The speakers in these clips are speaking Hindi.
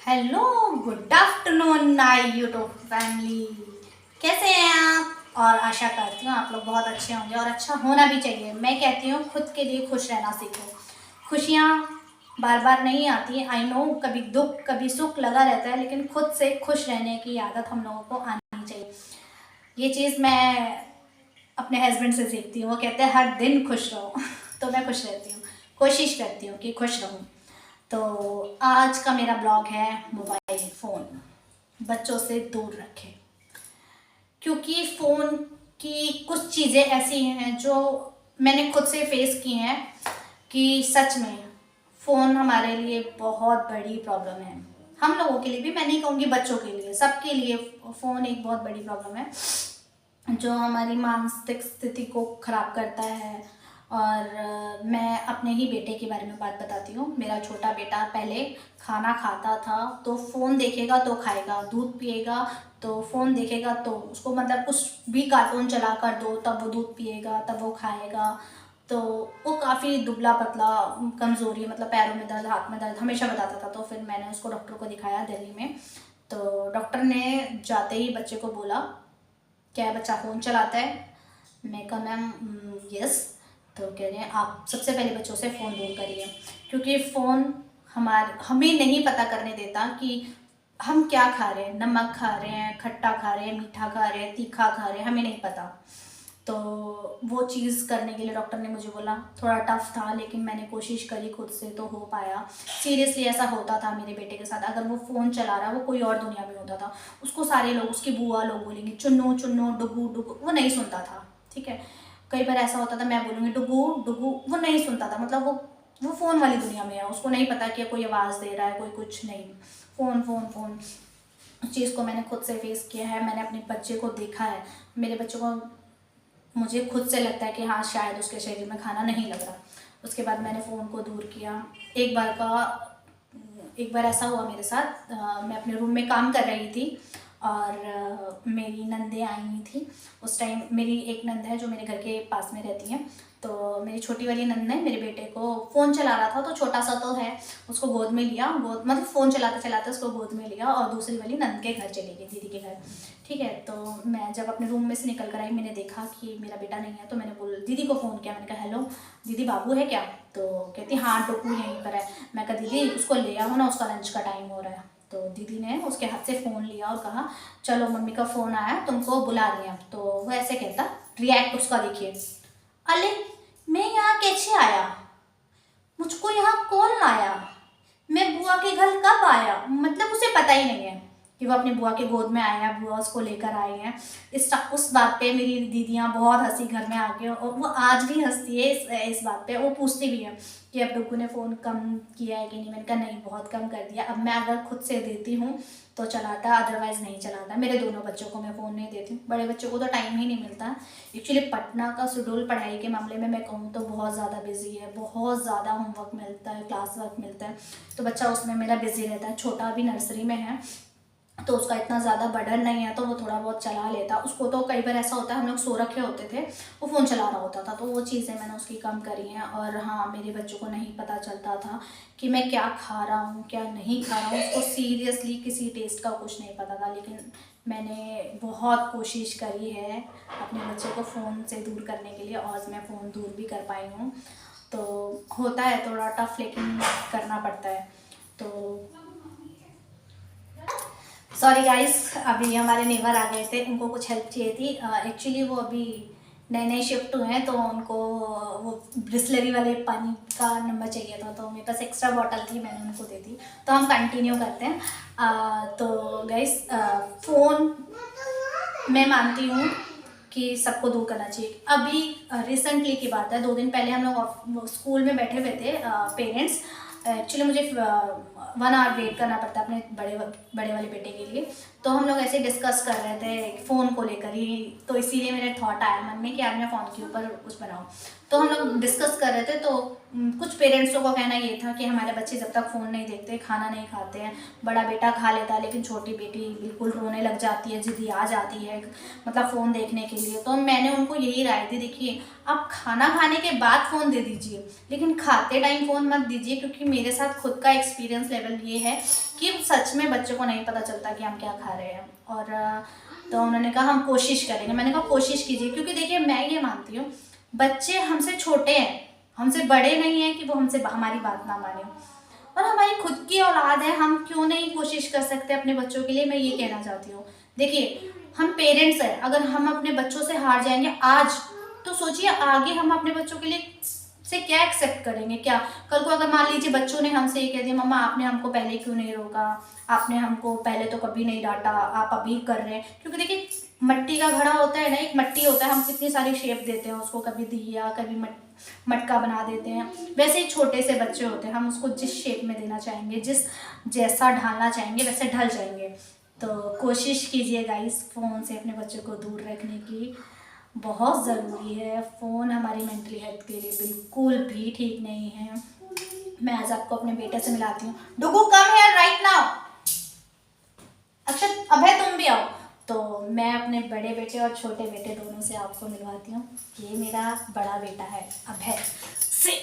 Hello, good afternoon my YouTube family. कैसे हैं आप? और आशा करती हूँ आप लोग बहुत अच्छे होंगे और अच्छा होना भी चाहिए। मैं कहती हूँ खुद के लिए खुश रहना सीखो। खुशियाँ बार बार नहीं आती, आई नो, कभी दुख कभी सुख लगा रहता है, लेकिन खुद से खुश रहने की आदत हम लोगों को आनी चाहिए। ये चीज़ मैं अपने हस्बैंड से सीखती हूँ। वो कहते हैं हर दिन खुश रहो तो मैं खुश रहती हूँ, कोशिश करती हूँ कि खुश रहूँ। तो आज का मेरा ब्लॉग है मोबाइल फ़ोन बच्चों से दूर रखें, क्योंकि फ़ोन की कुछ चीज़ें ऐसी हैं जो मैंने खुद से फेस की हैं कि सच में फ़ोन हमारे लिए बहुत बड़ी प्रॉब्लम है। हम लोगों के लिए भी, मैं नहीं कहूँगी बच्चों के लिए, सबके लिए फ़ोन एक बहुत बड़ी प्रॉब्लम है जो हमारी मानसिक स्थिति को ख़राब करता है। और मैं अपने ही बेटे के बारे में बात बताती हूँ। मेरा छोटा बेटा पहले खाना खाता था तो फ़ोन देखेगा तो खाएगा, दूध पिएगा तो फ़ोन देखेगा तो उसको, मतलब कुछ भी कार्टून चला कर दो तब वो दूध पिएगा, तब वो खाएगा। तो वो काफ़ी दुबला पतला, कमज़ोरी, मतलब पैरों में दर्द, हाथ में दर्द हमेशा बताता था। तो फिर मैंने उसको डॉक्टर को दिखाया दिल्ली में। तो डॉक्टर ने जाते ही बच्चे को बोला, क्या बच्चा फ़ोन चलाता है? मैं कहा मैम यस। तो कह रहे हैं आप सबसे पहले बच्चों से फ़ोन दूर करिए, क्योंकि फ़ोन हमें नहीं पता करने देता कि हम क्या खा रहे हैं, नमक खा रहे हैं, खट्टा खा रहे हैं, मीठा खा रहे हैं, तीखा खा रहे हैं, हमें नहीं पता। तो वो चीज़ करने के लिए डॉक्टर ने मुझे बोला, थोड़ा टफ था लेकिन मैंने कोशिश करी, खुद से तो हो पाया। सीरियसली ऐसा होता था मेरे बेटे के साथ, अगर वो फ़ोन चला रहा है, वो कोई और दुनिया में होता था। उसको सारे लोग, उसकी बुआ लोग बोलेंगे चुन्नू चुन्नू, डुगू डुगू, वो नहीं सुनता था। ठीक है, कई बार ऐसा होता था मैं बोलूँगी डुगू डुगू, वो नहीं सुनता था। मतलब वो फ़ोन वाली दुनिया में है, उसको नहीं पता कि कोई आवाज़ दे रहा है, कोई कुछ नहीं। Phone phone phone. उस चीज़ को मैंने खुद से फेस किया है, मैंने अपने बच्चे को देखा है। मेरे बच्चों को, मुझे खुद से लगता है कि हाँ शायद उसके शरीर में खाना नहीं लग रहा। उसके बाद मैंने फ़ोन को दूर किया। एक बार ऐसा हुआ मेरे साथ, मैं अपने रूम में काम कर रही थी और मेरी नंदें आई हुई थी। उस टाइम मेरी एक नंद है जो मेरे घर के पास में रहती हैं। तो मेरी छोटी वाली नंद ने मेरे बेटे को, फ़ोन चला रहा था तो छोटा सा तो है, उसको गोद में लिया, मतलब फ़ोन चलाते चलाते उसको गोद में लिया और दूसरी वाली नंद के घर चली गई, दीदी के घर। ठीक है, तो मैं जब अपने रूम में से निकल कर आई, मैंने देखा कि मेरा बेटा नहीं है, तो मैंने दीदी को फ़ोन किया। मैंने कहा हेलो दीदी, बाबू है क्या? तो कहती हाँ टुकू यहीं पर है। मैं कहा दीदी उसको ले आओ ना, उसका लंच का टाइम हो रहा है। तो दीदी ने उसके हाथ से फ़ोन लिया और कहा चलो मम्मी का फ़ोन आया, तुमको बुला रही हैं। तो वो ऐसे कहता, रिएक्ट उसका देखिए, अले मैं यहाँ कैसे आया, मुझको यहाँ कौन लाया, मैं बुआ के घर कब आया। मतलब उसे पता ही नहीं है कि वो अपनी बुआ के गोद में आया है, बुआ उसको लेकर आई हैं। उस बात पे मेरी दीदियाँ बहुत हंसी घर में आके, और वो आज भी हंसती है इस बात पे। वो पूछती भी है कि अब डुगू ने फ़ोन कम किया है कि नहीं। मैंने कहा नहीं, बहुत कम कर दिया। अब मैं अगर खुद से देती हूँ तो चलाता, अदरवाइज़ नहीं चलाता। मेरे दोनों बच्चों को मैं फ़ोन नहीं देती हूँ, बड़े बच्चों को तो टाइम ही नहीं मिलता। एक्चुअली पटना का शेड्यूल पढ़ाई के मामले में मैं कहूँ तो बहुत ज़्यादा बिजी है, बहुत ज़्यादा होमवर्क मिलता है, क्लास वर्क मिलता है, तो बच्चा उसमें मेरा बिजी रहता है। छोटा अभी नर्सरी में है तो उसका इतना ज़्यादा बर्डन नहीं है, तो वो थोड़ा बहुत चला लेता। उसको तो कई बार ऐसा होता है, हम लोग सो रखे होते थे, वो फ़ोन चला रहा होता था, तो वो चीज़ें मैंने उसकी कम करी हैं। और हाँ, मेरे बच्चों को नहीं पता चलता था कि मैं क्या खा रहा हूँ क्या नहीं खा रहा हूँ। उसको सीरियसली किसी टेस्ट का कुछ नहीं पता था, लेकिन मैंने बहुत कोशिश करी है अपने बच्चे को फ़ोन से दूर करने के लिए, और मैं फ़ोन दूर भी कर पाई हूँ। तो होता है थोड़ा टफ, लेकिन करना पड़ता है। तो सॉरी गाइस, अभी हमारे नेबर आ गए थे, उनको कुछ हेल्प चाहिए थी। एक्चुअली वो अभी नए नए शिफ्ट हुए हैं, तो उनको वो ब्रिसलरी वाले पानी का नंबर चाहिए था, तो मेरे पास एक्स्ट्रा बॉटल थी, मैंने उनको दे दी। तो हम कंटिन्यू करते हैं। तो गाइस, फ़ोन मैं मानती हूँ कि सबको दूर करना चाहिए। अभी रिसेंटली की बात है, 2 दिन पहले हम लोग स्कूल में बैठे हुए थे, पेरेंट्स। एक्चुअली मुझे 1 आवर वेट करना पड़ता है अपने बड़े वाले बेटे के लिए। तो हम लोग ऐसे डिस्कस कर रहे थे फ़ोन को लेकर ही, तो इसीलिए मेरे थॉट आया मन में कि आज मैं फ़ोन के ऊपर कुछ बनाऊँ। तो हम लोग डिस्कस कर रहे थे, तो कुछ पेरेंट्सों का कहना ये था कि हमारे बच्चे जब तक फ़ोन नहीं देखते खाना नहीं खाते हैं। बड़ा बेटा खा लेता है लेकिन छोटी बेटी बिल्कुल रोने लग जाती है, ज़िद्दी आ जाती है मतलब फ़ोन देखने के लिए। तो मैंने उनको यही राय दी, देखिए आप खाना खाने के बाद फ़ोन दे दीजिए लेकिन खाते टाइम फ़ोन मत दीजिए, क्योंकि मेरे साथ खुद का एक्सपीरियंस लेवल ये है कि सच में बच्चों को नहीं पता चलता कि हम क्या खा रहे हैं। और तो उन्होंने कहा हम कोशिश करेंगे। मैंने कहा कोशिश कीजिए, क्योंकि देखिए मैं ये मानती हूँ बच्चे हमसे छोटे हैं, हमसे बड़े नहीं हैं कि वो हमसे हमारी बात ना माने, और हमारी खुद की औलाद है, हम क्यों नहीं कोशिश कर सकते अपने बच्चों के लिए। मैं ये कहना चाहती हूँ, देखिए हम पेरेंट्स हैं, अगर हम अपने बच्चों से हार जाएंगे आज, तो सोचिए आगे हम अपने बच्चों के लिए से क्या एक्सेप्ट करेंगे। क्या कल को अगर मान लीजिए बच्चों ने हमसे ये कह दिया मम्मा आपने हमको पहले क्यों नहीं रोका, आपने हमको पहले तो कभी नहीं डांटा, आप अभी कर रहे हैं। क्योंकि देखिए मट्टी का घड़ा होता है ना, एक मट्टी होता है, हम कितनी सारी शेप देते हैं उसको, कभी दिया कभी मटका बना देते हैं। वैसे ही छोटे से बच्चे होते हैं, हम उसको जिस शेप में देना चाहेंगे, जैसा ढालना चाहेंगे वैसे ढल जाएंगे। तो कोशिश कीजिए गाइस फ़ोन से अपने बच्चों को दूर रखने की, बहुत ज़रूरी है। फ़ोन हमारी मेंटली हेल्थ के लिए बिल्कुल भी ठीक नहीं है। मैं आज आपको अपने बेटे से मिलाती हूँ। डुगू कम हियर राइट नाउ। अक्षत अभय तुम भी आओ। तो मैं अपने बड़े बेटे और छोटे बेटे दोनों से आपको मिलवाती हूँ। ये मेरा बड़ा बेटा है अभय से,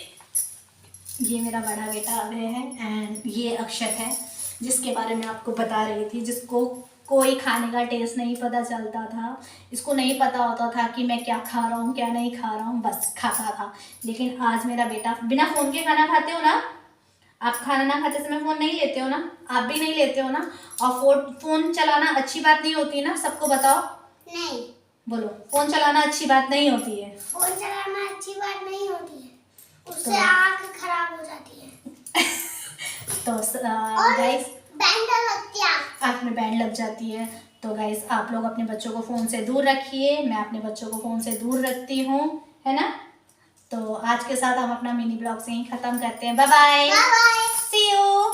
ये मेरा बड़ा बेटा अभय है, एंड ये अक्षत है जिसके बारे में आपको बता रही थी, जिसको कोई खाने का टेस्ट नहीं पता चलता था, इसको नहीं पता होता था कि मैं क्या खा रहा हूँ क्या नहीं खा रहा हूँ, बस खाता था। लेकिन आज मेरा बेटा बिना फ़ोन के खाना खाते हो ना आप, खाना ना खाते समय फ़ोन नहीं लेते हो ना, आप भी नहीं लेते हो ना, और फ़ोन चलाना अच्छी बात नहीं होती है ना, सबको बताओ। नहीं बोलो, फ़ोन चलाना अच्छी बात नहीं होती है। फ़ोन चलाना अच्छी बात नहीं होती है, उससे आँख खराब हो जाती है। तो गाइस बैंड लगती है, आँख में बैंड लग जाती है। तो गाइस आप लोग अपने बच्चों को फ़ोन से दूर रखिए, मैं अपने बच्चों को फ़ोन से दूर रखती हूँ, है ना। तो आज के साथ हम अपना मिनी ब्लॉग से ही ख़त्म करते हैं। Bye bye, bye bye, see you.